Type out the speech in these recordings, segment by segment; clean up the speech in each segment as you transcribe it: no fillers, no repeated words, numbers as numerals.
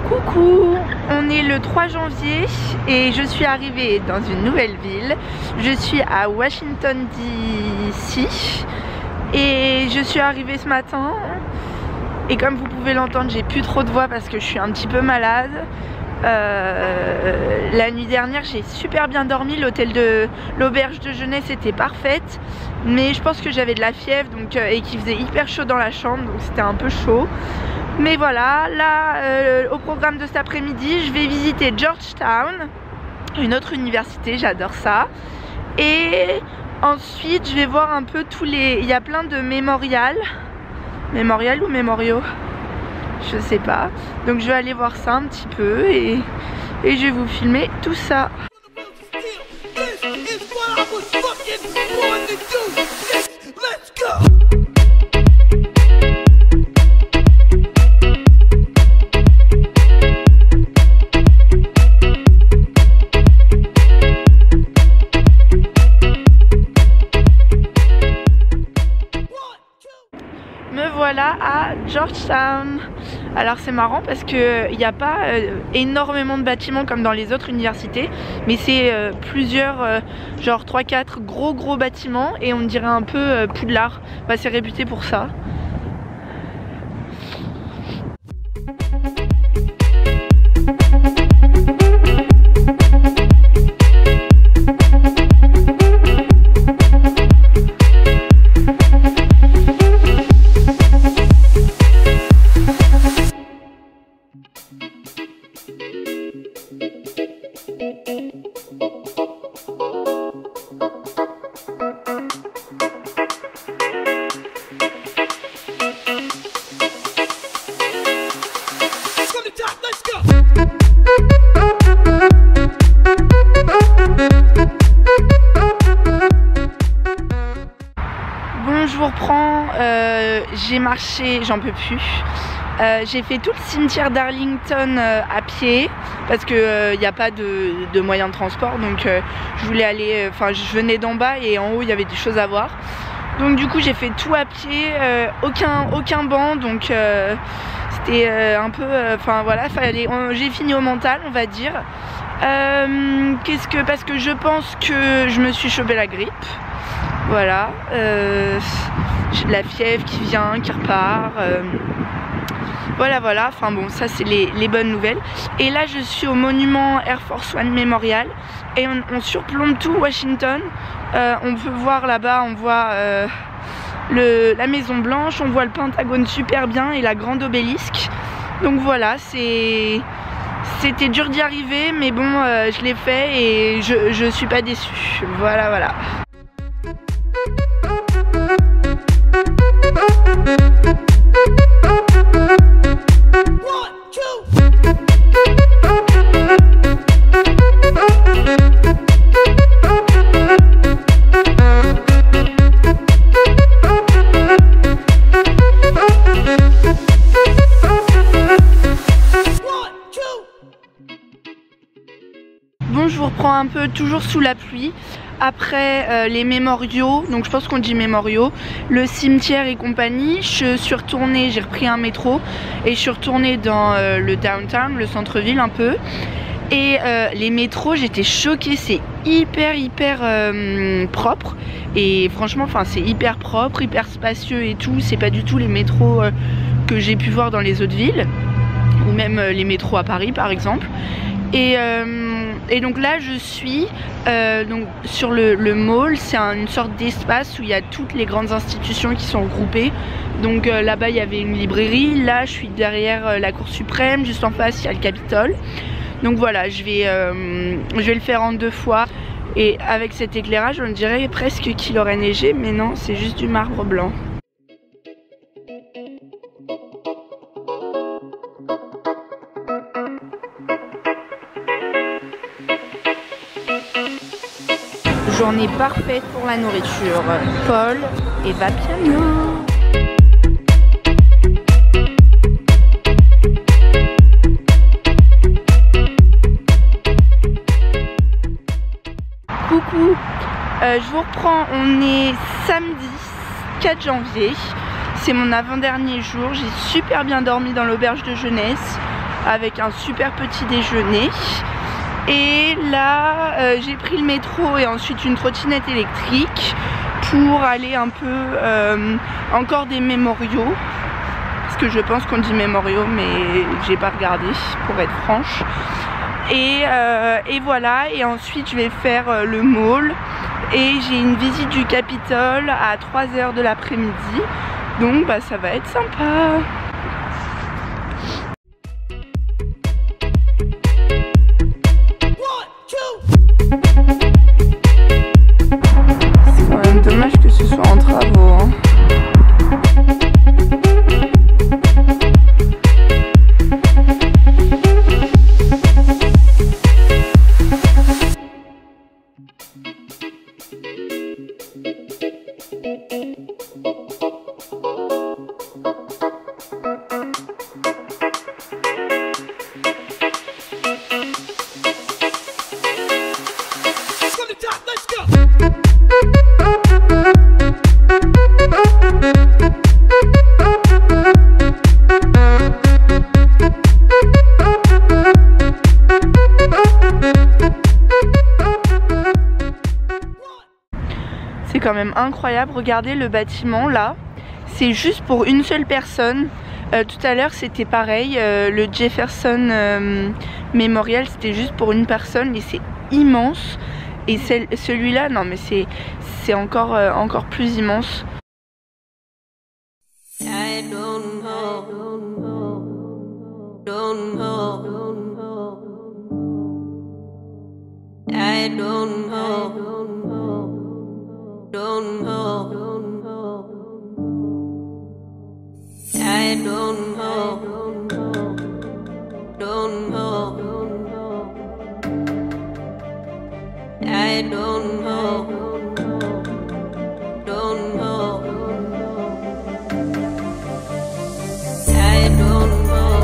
Coucou, on est le 3 janvier et je suis arrivée dans une nouvelle ville. Je suis à Washington DC et je suis arrivée ce matin et comme vous pouvez l'entendre, j'ai plus trop de voix parce que je suis un petit peu malade. La nuit dernière j'ai super bien dormi, l'hôtel de l'auberge de jeunesse était parfaite, mais je pense que j'avais de la fièvre donc, et qu'il faisait hyper chaud dans la chambre, donc c'était un peu chaud. Mais voilà, là au programme de cet après-midi, je vais visiter Georgetown, une autre université, j'adore ça. Et ensuite je vais voir un peu tous les... Il y a plein de mémorials ou mémoriaux, je sais pas. Donc je vais aller voir ça un petit peu et je vais vous filmer tout ça. Voilà à Georgetown. Alors c'est marrant parce que il n'y a pas énormément de bâtiments comme dans les autres universités, mais c'est plusieurs genre 3-4 gros bâtiments et on dirait un peu Poudlard. Bah, c'est réputé pour ça. Bon, je vous reprends, j'ai marché, j'en peux plus. J'ai fait tout le cimetière d'Arlington à pied parce que il n'y a pas de moyen de transport, donc je voulais aller, enfin je venais d'en bas et en haut il y avait des choses à voir. Donc du coup j'ai fait tout à pied, aucun banc, donc c'était un peu, enfin voilà, j'ai fini au mental on va dire. Parce que je pense que je me suis chopé la grippe. Voilà, j'ai de la fièvre qui vient, qui repart. Voilà, enfin bon, ça c'est les bonnes nouvelles. Et là je suis au monument Air Force One Memorial et on surplombe tout Washington. On peut voir là-bas, on voit la Maison Blanche, on voit le Pentagone super bien et la grande obélisque. Donc voilà, c'était dur d'y arriver, mais bon, je l'ai fait et je suis pas déçue. Voilà. Bon, je vous reprends un peu toujours sous la pluie. Après les mémoriaux, donc je pense qu'on dit mémoriaux, le cimetière et compagnie, je suis retournée, j'ai repris un métro et je suis retournée dans le downtown, le centre-ville un peu. Et les métros, j'étais choquée, c'est hyper propre. Et franchement, enfin c'est hyper propre, hyper spacieux et tout. C'est pas du tout les métros que j'ai pu voir dans les autres villes, ou même les métros à Paris par exemple. Et donc là je suis donc sur le mall, c'est une sorte d'espace où il y a toutes les grandes institutions qui sont regroupées. Donc là-bas il y avait une librairie, là je suis derrière la Cour suprême, juste en face il y a le Capitole. Donc voilà, je vais le faire en 2 fois. Et avec cet éclairage on dirait presque qu'il aurait neigé, mais non, c'est juste du marbre blanc. Journée parfaite pour la nourriture. Paul et Vapiano. coucou, je vous reprends, on est samedi 4 janvier, c'est mon avant-dernier jour, j'ai super bien dormi dans l'auberge de jeunesse avec un super petit déjeuner. Et là j'ai pris le métro et ensuite une trottinette électrique pour aller un peu encore des mémoriaux, parce que je pense qu'on dit mémoriaux mais j'ai pas regardé pour être franche. Et voilà, et ensuite je vais faire le mall et j'ai une visite du Capitole à 3h de l'après-midi, donc bah ça va être sympa. C'est quand même dommage que ce soit en travaux, hein. C'est quand même incroyable, regardez le bâtiment là, c'est juste pour une seule personne. Tout à l'heure c'était pareil, le Jefferson Memorial c'était juste pour une personne et c'est immense. Et celui-là, non mais c'est encore plus immense. I don't know, don't know, I don't know, don't know, I don't know, don't know, I don't know, don't know, I don't know, don't know, I don't know,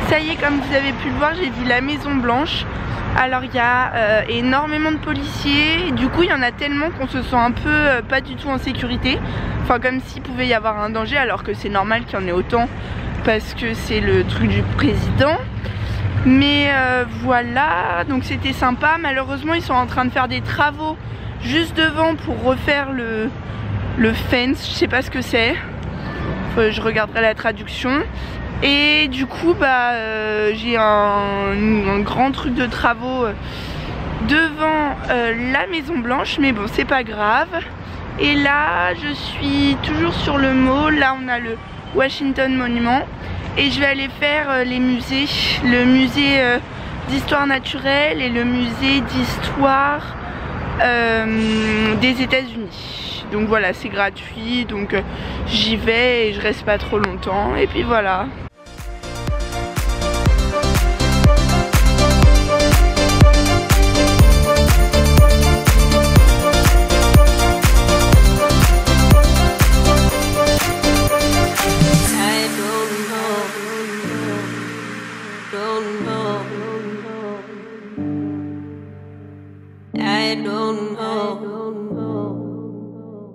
Ça y est, comme vous avez pu le voir, j'ai vu la Maison Blanche. Alors il y a énormément de policiers, du coup il y en a tellement qu'on se sent un peu pas du tout en sécurité. Enfin comme s'il pouvait y avoir un danger, alors que c'est normal qu'il y en ait autant parce que c'est le truc du président. Mais voilà, donc c'était sympa. Malheureusement ils sont en train de faire des travaux juste devant pour refaire le fence, je sais pas ce que c'est. Je regarderai la traduction. Et du coup bah j'ai un grand truc de travaux devant la Maison Blanche, mais bon c'est pas grave. Et là je suis toujours sur le mall, là on a le Washington Monument et je vais aller faire les musées, le musée d'histoire naturelle et le musée d'histoire des États-Unis. Donc voilà, c'est gratuit, donc j'y vais et je reste pas trop longtemps et puis voilà. I don't know,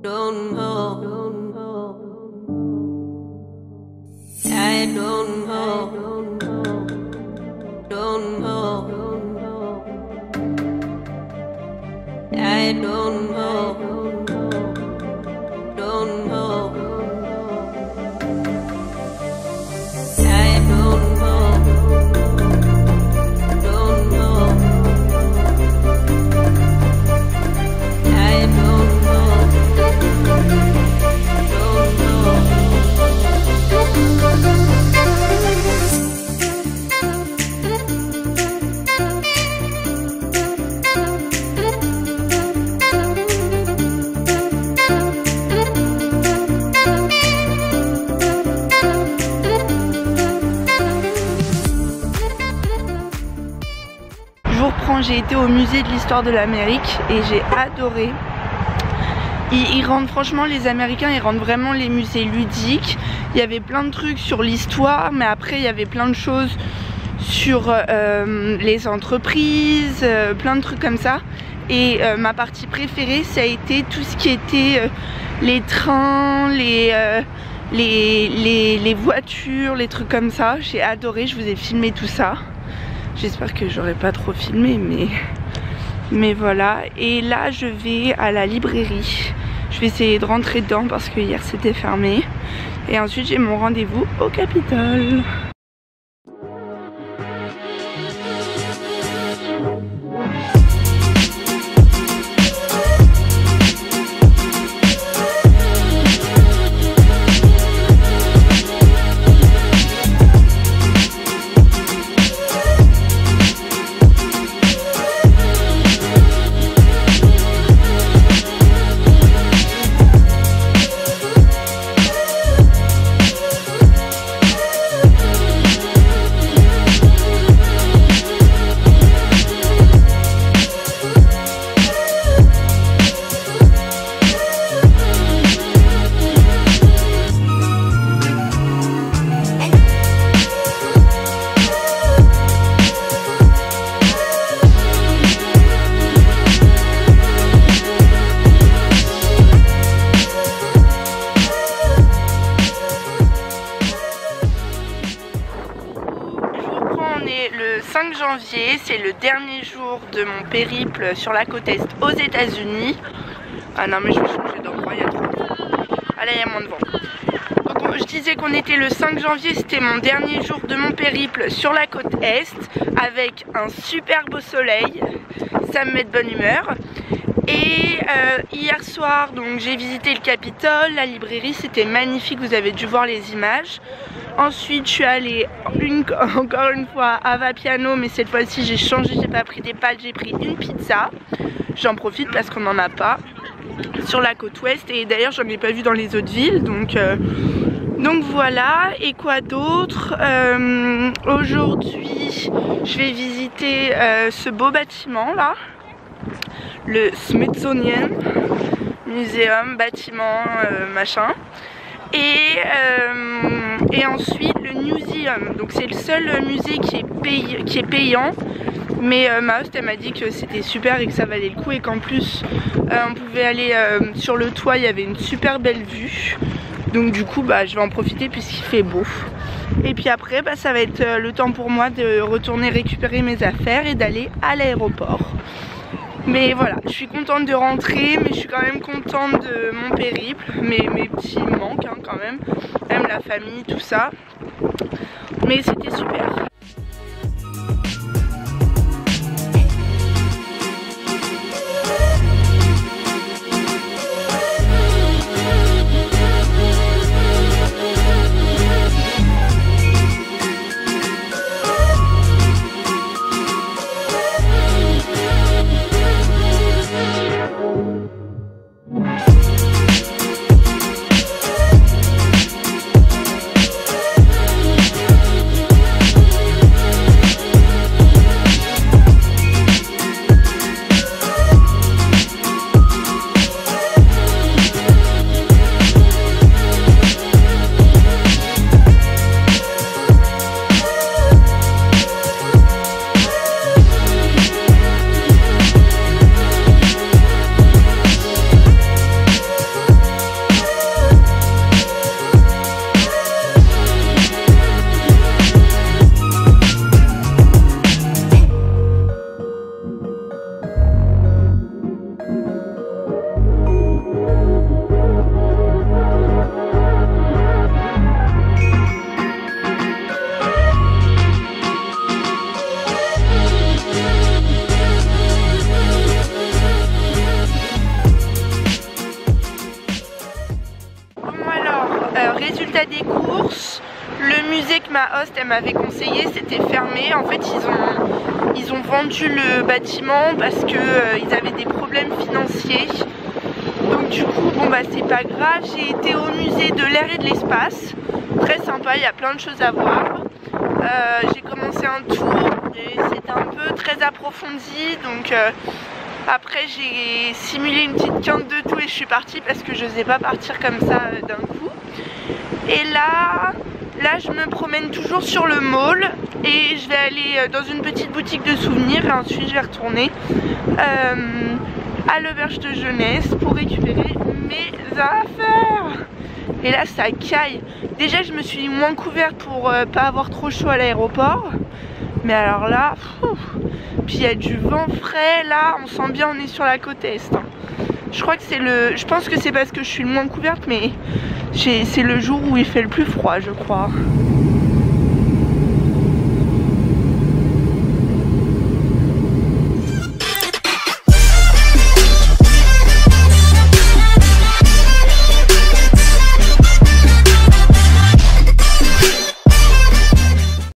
don't know, I don't know, don't know, I don't know, don't know, I don't know, don't know. Je vous reprends, j'ai été au musée de l'histoire de l'Amérique et j'ai adoré. Ils rendent, franchement, les Américains, ils rendent vraiment les musées ludiques. Il y avait plein de trucs sur l'histoire, mais après il y avait plein de choses sur les entreprises, plein de trucs comme ça. Et ma partie préférée, ça a été tout ce qui était les trains, les voitures, les trucs comme ça. J'ai adoré, je vous ai filmé tout ça. J'espère que j'aurais pas trop filmé, mais voilà. Et là je vais à la librairie. Je vais essayer de rentrer dedans parce que hier c'était fermé. Et ensuite j'ai mon rendez-vous au Capitole. Le 5 janvier, c'est le dernier jour de mon périple sur la côte Est aux États-Unis. Ah non mais je vais changer d'endroit, il y a trop de vent. Ah là il y a moins de vent. Donc je disais qu'on était le 5 janvier, c'était mon dernier jour de mon périple sur la côte Est avec un super beau soleil, ça me met de bonne humeur. Et hier soir, donc j'ai visité le Capitole, la librairie, c'était magnifique, vous avez dû voir les images. Ensuite je suis allée encore une fois à Vapiano, mais cette fois-ci j'ai changé, j'ai pas pris des pâtes, j'ai pris une pizza. J'en profite parce qu'on n'en a pas sur la côte ouest et d'ailleurs j'en ai pas vu dans les autres villes, donc voilà. Et quoi d'autre, aujourd'hui je vais visiter ce beau bâtiment là, le Smithsonian Museum, bâtiment machin. Et ensuite le Museum, donc c'est le seul musée qui est payant, mais ma host elle m'a dit que c'était super et que ça valait le coup et qu'en plus on pouvait aller sur le toit, il y avait une super belle vue, donc du coup je vais en profiter puisqu'il fait beau. Et puis après ça va être le temps pour moi de retourner récupérer mes affaires et d'aller à l'aéroport. Mais voilà, je suis contente de rentrer, mais je suis quand même contente de mon périple. Mes petits manques hein, quand même la famille, tout ça. Mais c'était super. Résultat des courses, le musée que ma host elle m'avait conseillé c'était fermé. En fait ils ont vendu le bâtiment parce que ils avaient des problèmes financiers. Donc du coup c'est pas grave, j'ai été au musée de l'air et de l'espace. Très sympa, il y a plein de choses à voir. J'ai commencé un tour et c'était un peu très approfondies, donc après j'ai simulé une petite quinte de tout et je suis partie parce que je n'osais pas partir comme ça d'un coup. Et là je me promène toujours sur le mall et je vais aller dans une petite boutique de souvenirs et ensuite je vais retourner à l'auberge de jeunesse pour récupérer mes affaires. Et là ça caille. Déjà je me suis moins couverte pour pas avoir trop chaud à l'aéroport. Mais alors là, puis il y a du vent frais, là on sent bien on est sur la côte est. Hein. Je crois que c'est le... Je pense que c'est parce que je suis le moins couverte, mais c'est le jour où il fait le plus froid je crois.